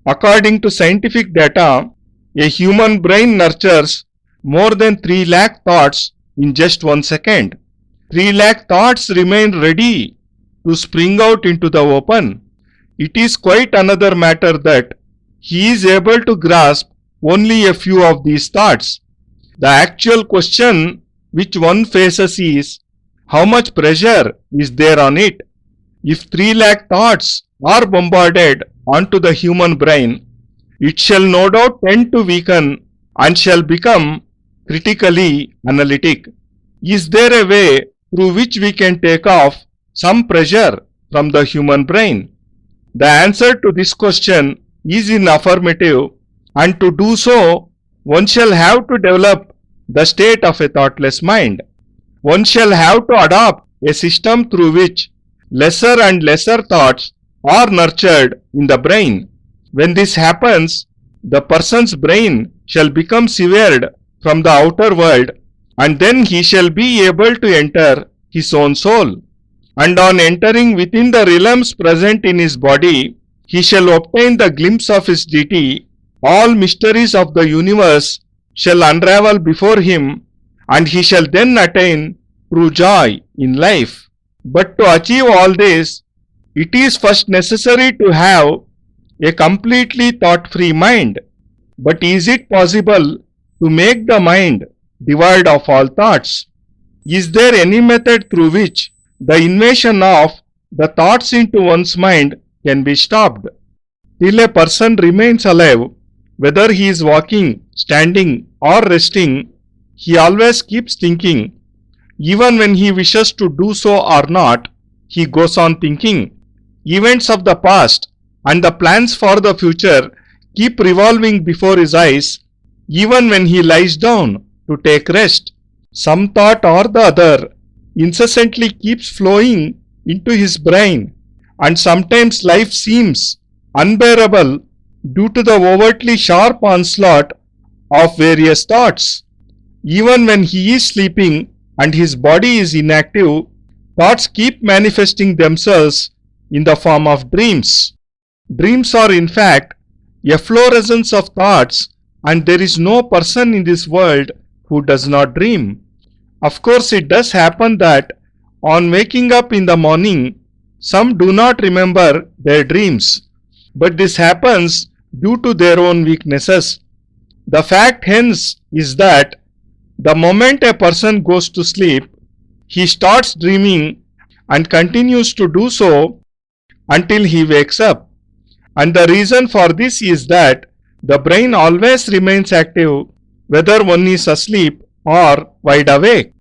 According to scientific data, a human brain nurtures more than 3 lakh thoughts in just 1 second. 3 lakh thoughts remain ready to spring out into the open. It is quite another matter that he is able to grasp only a few of these thoughts. The actual question which one faces is, how much pressure is there on it? If 3 lakh thoughts are bombarded onto the human brain, it shall no doubt tend to weaken and shall become critically analytic. Is there a way through which we can take off some pressure from the human brain? The answer to this question is in affirmative, and to do so, one shall have to develop the state of a thoughtless mind. One shall have to adopt a system through which lesser and lesser thoughts are nurtured in the brain. When this happens, the person's brain shall become severed from the outer world, and then he shall be able to enter his own soul. And on entering within the realms present in his body, he shall obtain the glimpse of his deity. All mysteries of the universe shall unravel before him, and he shall then attain true joy in life. But to achieve all this, it is first necessary to have a completely thought-free mind. But is it possible to make the mind devoid of all thoughts? Is there any method through which the invasion of the thoughts into one's mind can be stopped? Till a person remains alive, whether he is walking, standing or resting, he always keeps thinking. Even when he wishes to do so or not, he goes on thinking. Events of the past and the plans for the future keep revolving before his eyes. Even when he lies down to take rest, some thought or the other incessantly keeps flowing into his brain, and sometimes life seems unbearable due to the overtly sharp onslaught of various thoughts. Even when he is sleeping and his body is inactive, thoughts keep manifesting themselves in the form of dreams. Dreams are in fact a fluorescence of thoughts, and there is no person in this world who does not dream. Of course, it does happen that on waking up in the morning, some do not remember their dreams, but this happens due to their own weaknesses. The fact hence is that the moment a person goes to sleep, he starts dreaming and continues to do so until he wakes up. And the reason for this is that the brain always remains active whether one is asleep or wide awake.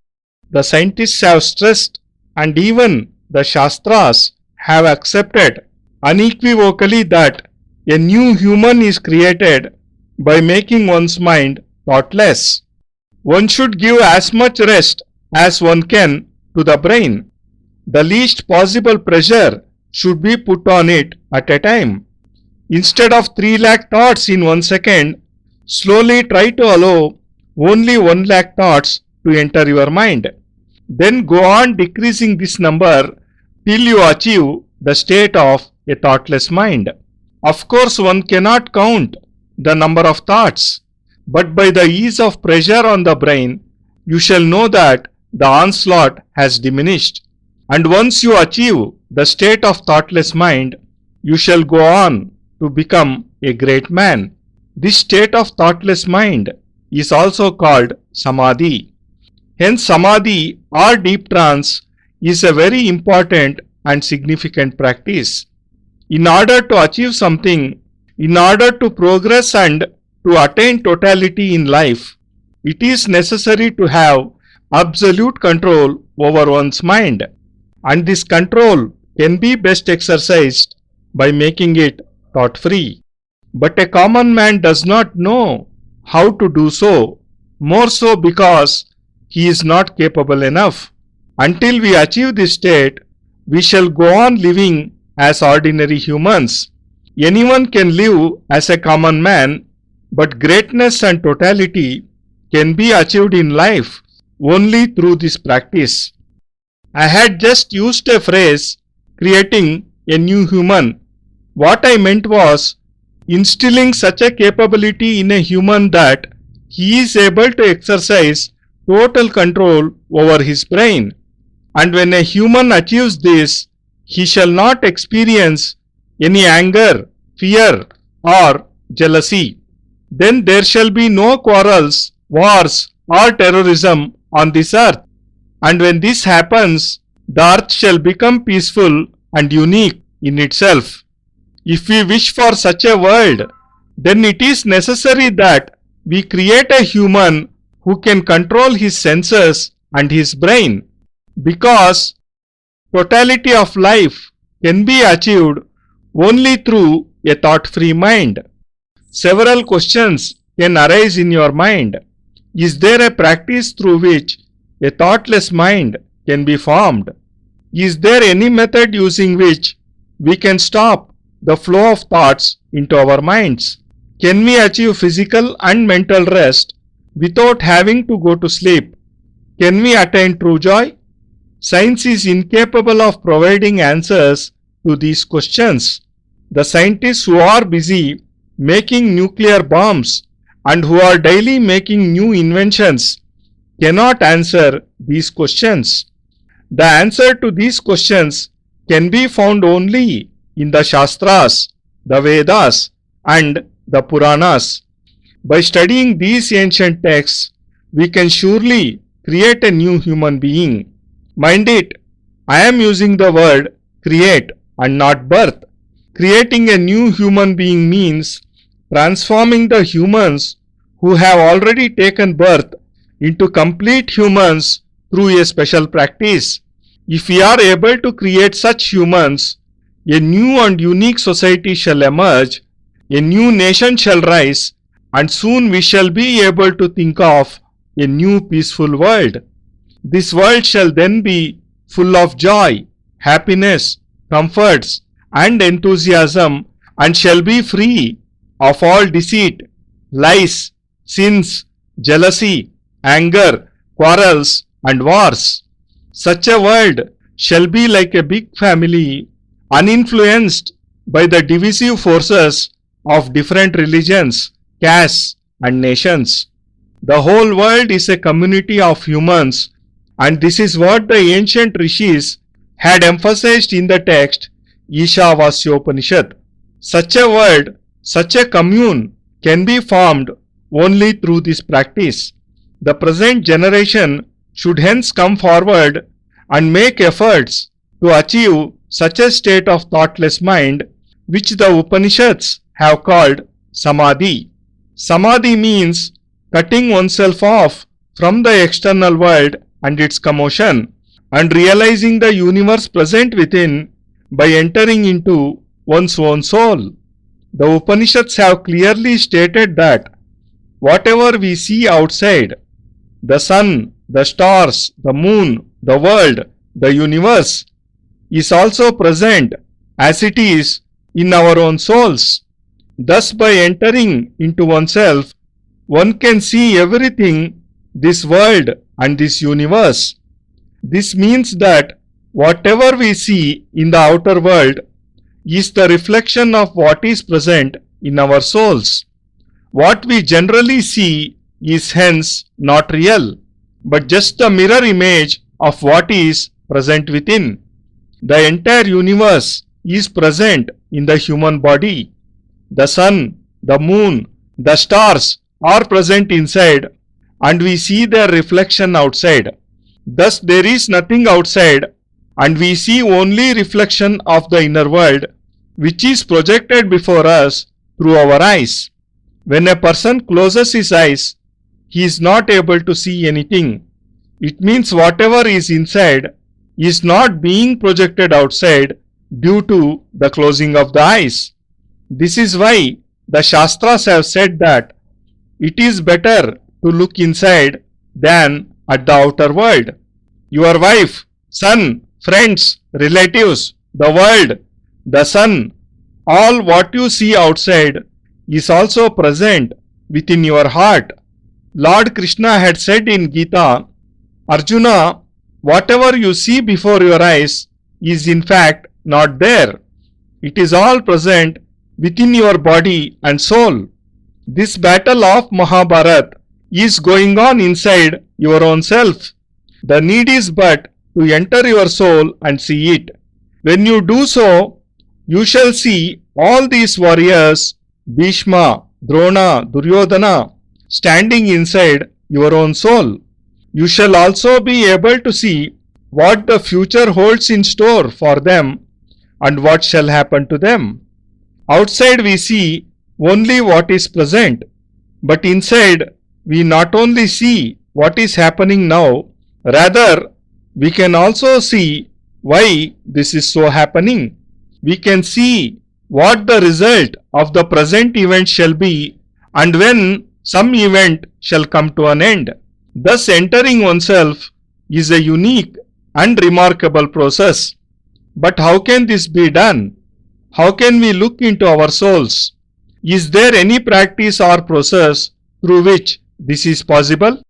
The scientists have stressed, and even the Shastras have accepted unequivocally, that a new human is created by making one's mind thoughtless. One should give as much rest as one can to the brain. The least possible pressure should be put on it at a time. Instead of 3 lakh thoughts in 1 second, slowly try to allow only 1 lakh thoughts to enter your mind. Then go on decreasing this number till you achieve the state of a thoughtless mind. Of course, one cannot count the number of thoughts, but by the ease of pressure on the brain, you shall know that the onslaught has diminished. And once you achieve the state of thoughtless mind, you shall go on to become a great man. This state of thoughtless mind is also called Samadhi. Hence, Samadhi or deep trance is a very important and significant practice. In order to achieve something, in order to progress and to attain totality in life, it is necessary to have absolute control over one's mind. And this control can be best exercised by making it thought-free. But a common man does not know how to do so, more so because he is not capable enough. Until we achieve this state, we shall go on living as ordinary humans. Anyone can live as a common man, but greatness and totality can be achieved in life only through this practice. I had just used a phrase, creating a new human. What I meant was, instilling such a capability in a human that he is able to exercise total control over his brain. And when a human achieves this, he shall not experience any anger, fear, or jealousy. Then there shall be no quarrels, wars, or terrorism on this earth. And when this happens, the earth shall become peaceful and unique in itself. If we wish for such a world, then it is necessary that we create a human who can control his senses and his brain, because totality of life can be achieved only through a thought-free mind. Several questions can arise in your mind. Is there a practice through which a thoughtless mind can be formed? Is there any method using which we can stop the flow of thoughts into our minds? Can we achieve physical and mental rest without having to go to sleep? Can we attain true joy? Science is incapable of providing answers to these questions. The scientists who are busy making nuclear bombs and who are daily making new inventions cannot answer these questions. The answer to these questions can be found only in the Shastras, the Vedas, and the Puranas. By studying these ancient texts, we can surely create a new human being. Mind it, I am using the word create and not birth. Creating a new human being means transforming the humans who have already taken birth into complete humans through a special practice. If we are able to create such humans, a new and unique society shall emerge, a new nation shall rise, and soon we shall be able to think of a new peaceful world. This world shall then be full of joy, happiness, comforts, and enthusiasm, and shall be free of all deceit, lies, sins, jealousy, anger, quarrels, and wars. Such a world shall be like a big family, uninfluenced by the divisive forces of different religions, castes, and nations. The whole world is a community of humans, and this is what the ancient rishis had emphasized in the text Ishavasyopanishad. Such a world, such a commune can be formed only through this practice. The present generation should hence come forward and make efforts to achieve such a state of thoughtless mind which the Upanishads have called Samadhi. Samadhi means cutting oneself off from the external world and its commotion and realizing the universe present within by entering into one's own soul. The Upanishads have clearly stated that whatever we see outside, the sun, the stars, the moon, the world, the universe, is also present as it is in our own souls. Thus, by entering into oneself, one can see everything, this world and this universe. This means that whatever we see in the outer world is the reflection of what is present in our souls. What we generally see is hence not real, but just a mirror image of what is present within. The entire universe is present in the human body. The sun, the moon, the stars are present inside, and we see their reflection outside. Thus there is nothing outside, and we see only reflection of the inner world, which is projected before us through our eyes. When a person closes his eyes, he is not able to see anything. It means whatever is inside is not being projected outside due to the closing of the eyes. This is why the Shastras have said that it is better to look inside than at the outer world. Your wife, son, friends, relatives, the world, the sun, all what you see outside is also present within your heart. Lord Krishna had said in Gita, Arjuna, whatever you see before your eyes is in fact not there. It is all present within your body and soul. This battle of Mahabharat is going on inside your own self. The need is but to enter your soul and see it. When you do so, you shall see all these warriors, Bhishma, Drona, Duryodhana, standing inside your own soul. You shall also be able to see what the future holds in store for them and what shall happen to them. Outside we see only what is present, but inside we not only see what is happening now, rather we can also see why this is so happening. We can see what the result of the present event shall be and when some event shall come to an end. Thus entering oneself is a unique and remarkable process. But how can this be done? How can we look into our souls? Is there any practice or process through which this is possible?